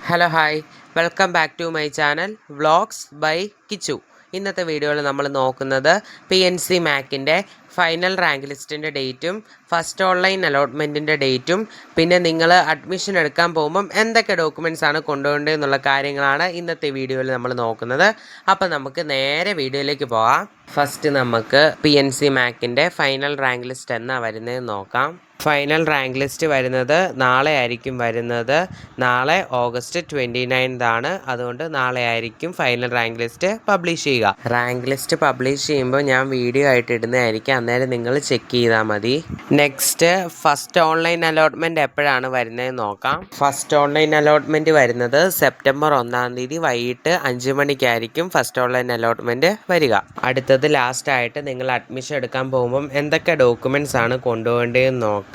Hello hi welcome back to my channel vlogs by Kichu. ഇന്നത്തെ വീഡിയോയിൽ നമ്മൾ നോക്കുന്നത് PNC മാക്കിൻ്റെ ഫൈനൽ റാങ്ക് ലിസ്റ്റിൻ്റെ ഡേറ്റും ഫസ്റ്റ് ഓൺലൈൻ അലോട്ട്മെൻറ്റിൻ്റെ ഡേറ്റും പിന്നെ നിങ്ങൾ അഡ്മിഷൻ എടുക്കാൻ പോകുമ്പം എന്തൊക്കെ ഡോക്യുമെൻറ്റ്സ് ആണ് കൊണ്ടുപോകേണ്ടത് എന്നുള്ള കാര്യങ്ങളാണ് ഇന്നത്തെ വീഡിയോയിൽ നമ്മൾ നോക്കുന്നത്. അപ്പോൾ നമുക്ക് നേരെ വീഡിയോയിലേക്ക് പോകാം. ഫസ്റ്റ് നമുക്ക് PNC മാക്കിൻ്റെ ഫൈനൽ റാങ്ക് ലിസ്റ്റ് എന്നാണ് വരുന്നതെന്ന് നോക്കാം. ഫൈനൽ റാങ്ക് ലിസ്റ്റ് വരുന്നത് നാളെ ആയിരിക്കും വരുന്നത്. നാളെ ഓഗസ്റ്റ് 29 ആണ്. അതുകൊണ്ട് നാളെ ആയിരിക്കും ഫൈനൽ റാങ്ക് ലിസ്റ്റ് പബ്ലിഷ് ചെയ്യുക. റാങ്ക് ലിസ്റ്റ് പബ്ലിഷ് ചെയ്യുമ്പോൾ ഞാൻ വീഡിയോ ആയിട്ട് ഇടുന്നതായിരിക്കും, അന്നേരം നിങ്ങൾ ചെക്ക് ചെയ്താൽ മതി. നെക്സ്റ്റ് ഫസ്റ്റ് ഓൺലൈൻ അലോട്ട്മെൻറ്റ് എപ്പോഴാണ് വരുന്നതെന്ന് നോക്കാം. ഫസ്റ്റ് ഓൺലൈൻ അലോട്ട്മെൻറ്റ് വരുന്നത് സെപ്റ്റംബർ 1-ാം തീയതി വൈകിട്ട് 5 മണിക്കായിരിക്കും ഫസ്റ്റ് ഓൺലൈൻ അലോട്ട്മെൻറ്റ് വരിക. അടുത്തത് ലാസ്റ്റായിട്ട് നിങ്ങൾ അഡ്മിഷൻ എടുക്കാൻ പോകുമ്പം എന്തൊക്കെ ഡോക്യുമെൻറ്റ്സ് ആണ് കൊണ്ടുപോകേണ്ടതെന്ന് നോക്കാം.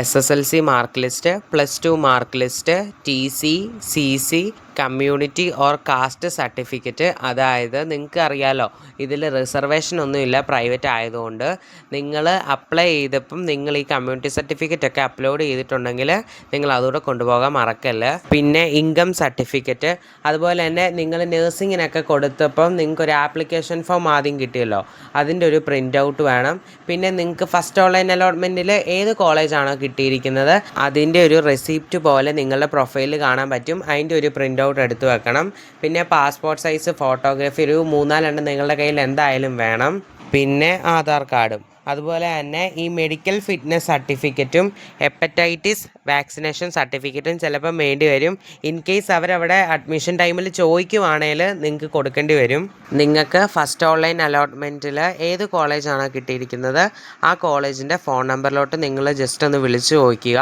SSLC mark list, +2 mark list, TC, CC, community or caste certificate. അതായത് നിങ്ങൾക്ക് അറിയാലോ, ഇതിൽ റിസർവേഷൻ ഒന്നുമില്ല, പ്രൈവറ്റ് ആയതുകൊണ്ട്. നിങ്ങൾ അപ്ലൈ ചെയ്തപ്പം നിങ്ങൾ ഈ കമ്മ്യൂണിറ്റി സർട്ടിഫിക്കറ്റ് ഒക്കെ അപ്ലോഡ് ചെയ്തിട്ടുണ്ടെങ്കിൽ നിങ്ങൾ അതുകൂടെ കൊണ്ടുപോകാൻ മറക്കല്ല. പിന്നെ ഇൻകം സർട്ടിഫിക്കറ്റ്, അതുപോലെ തന്നെ നിങ്ങൾ നഴ്സിങ്ങിനൊക്കെ കൊടുത്തപ്പം നിങ്ങൾക്കൊരു ആപ്ലിക്കേഷൻ ഫോം ആദ്യം കിട്ടിയല്ലോ, അതിൻ്റെ ഒരു പ്രിൻ്റ് ഔട്ട് വേണം. പിന്നെ നിങ്ങൾക്ക് ഫസ്റ്റ് ഓൺലൈൻ അലോട്ട്മെൻറ്റിൽ ഏത് കോളേജാണോ കിട്ടിയിരിക്കുന്നത് അതിൻ്റെ ഒരു റെസിപ്റ്റ് പോലെ നിങ്ങളുടെ പ്രൊഫൈലിൽ കാണാൻ പറ്റും. അതിൻ്റെ ഒരു പ്രിൻ്റ് ഔട്ട് എടുത്ത് വെക്കണം. പിന്നെ പാസ്പോർട്ട് സൈസ് ഫോട്ടോഗ്രാഫി ഒരു 3-4 നിങ്ങളുടെ കയ്യിൽ എന്തായാലും വേണം. പിന്നെ ആധാർ കാർഡും. അതുപോലെ തന്നെ ഈ മെഡിക്കൽ ഫിറ്റ്നസ് സർട്ടിഫിക്കറ്റും ഹെപ്പറ്റൈറ്റിസ് വാക്സിനേഷൻ സർട്ടിഫിക്കറ്റും ചിലപ്പം വേണ്ടി വരും. ഇൻ കേസ് അവരവിടെ അഡ്മിഷൻ ടൈമിൽ ചോദിക്കുവാണെങ്കിൽ നിങ്ങൾക്ക് കൊടുക്കേണ്ടി വരും. നിങ്ങൾക്ക് ഫസ്റ്റ് ഓൺലൈൻ അലോട്ട്മെൻറ്റിൽ ഏത് കോളേജാണോ കിട്ടിയിരിക്കുന്നത് ആ കോളേജിൻ്റെ ഫോൺ നമ്പറിലോട്ട് നിങ്ങൾ ജസ്റ്റ് ഒന്ന് വിളിച്ച് ചോദിക്കുക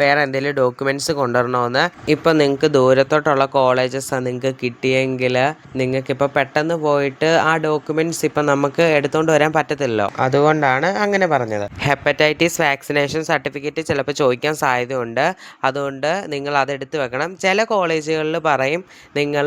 വേറെ എന്തെങ്കിലും ഡോക്യുമെൻറ്റ്സ് കൊണ്ടുവരണമെന്ന്. ഇപ്പം നിങ്ങൾക്ക് ദൂരത്തോട്ടുള്ള കോളേജസാണ് നിങ്ങൾക്ക് കിട്ടിയെങ്കിൽ നിങ്ങൾക്കിപ്പോൾ പെട്ടെന്ന് പോയിട്ട് ആ ഡോക്യുമെൻറ്റ്സ് ഇപ്പം നമുക്ക് എടുത്തുകൊണ്ട് വരാൻ പറ്റത്തില്ലല്ലോ, അതുകൊണ്ടാണ് അങ്ങനെ പറഞ്ഞത്. ഹെപ്പറ്റൈറ്റിസ് വാക്സിനേഷൻ സർട്ടിഫിക്കറ്റ് ചിലപ്പോൾ ചോദിക്കാൻ സാധ്യതയുണ്ട്, അതുകൊണ്ട് നിങ്ങൾ അതെടുത്ത് വെക്കണം. ചില കോളേജുകളിൽ പറയും നിങ്ങൾ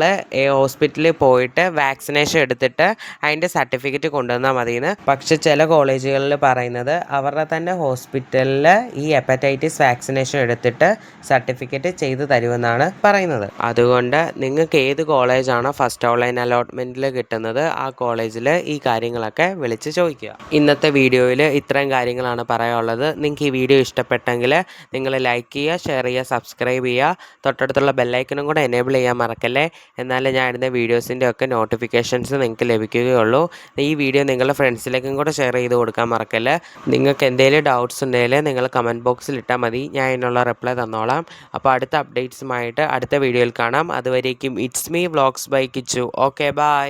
ഹോസ്പിറ്റലിൽ പോയിട്ട് വാക്സിനേഷൻ എടുത്തിട്ട് അതിൻ്റെ സർട്ടിഫിക്കറ്റ് കൊണ്ടുവന്നാൽ മതിയെന്ന്. പക്ഷെ ചില കോളേജുകളിൽ പറയുന്നത് അവരുടെ തന്നെ ഹോസ്പിറ്റലിൽ ഈ ഹെപ്പറ്റൈറ്റിസ് വാക്സിനേഷൻ എടുത്തിട്ട് സർട്ടിഫിക്കറ്റ് ചെയ്ത് തരുമെന്നാണ് പറയുന്നത്. അതുകൊണ്ട് നിങ്ങൾക്ക് ഏത് കോളേജാണോ ഫസ്റ്റ് ഓൺലൈൻ അലോട്ട്മെൻറ്റിൽ കിട്ടുന്നത് ആ കോളേജിൽ ഈ കാര്യങ്ങളൊക്കെ വിളിച്ച് ചോദിക്കുക. ഇന്നത്തെ വീഡിയോയിൽ ഇത്രയും കാര്യങ്ങളാണ് പറയാനുള്ളത്. നിങ്ങൾക്ക് ഈ വീഡിയോ ഇഷ്ടപ്പെട്ടെങ്കിൽ നിങ്ങൾ ലൈക്ക് ചെയ്യുക, ഷെയർ ചെയ്യുക, സബ്സ്ക്രൈബ് ചെയ്യുക. തൊട്ടടുത്തുള്ള ബെല്ലൈക്കനും കൂടെ എനേബിൾ ചെയ്യാൻ മറക്കല്ലേ, എന്നാലേ ഞാൻ ഇടുന്ന വീഡിയോസിൻ്റെ ഒക്കെ നോട്ടിഫിക്കേഷൻസ് നിങ്ങൾക്ക് ലഭിക്കുകയുള്ളൂ. ഈ വീഡിയോ നിങ്ങളുടെ ഫ്രണ്ട്സിലേക്കും കൂടെ ഷെയർ ചെയ്ത് കൊടുക്കാൻ മറക്കല്ലേ. നിങ്ങൾക്ക് എന്തെങ്കിലും ഡൗട്ട്സ് ഉണ്ടെങ്കിൽ നിങ്ങൾ കമൻറ്റ് ബോക്സിൽ ഇട്ടാൽ മതി, ഞാൻ അതിനുള്ള റിപ്ലൈ തന്നോളാം. അപ്പോൾ അടുത്ത അപ്ഡേറ്റ്സുമായിട്ട് അടുത്ത വീഡിയോയിൽ കാണാം. അതുവരേക്കും it's me vlogs by Kichu. Okay, by.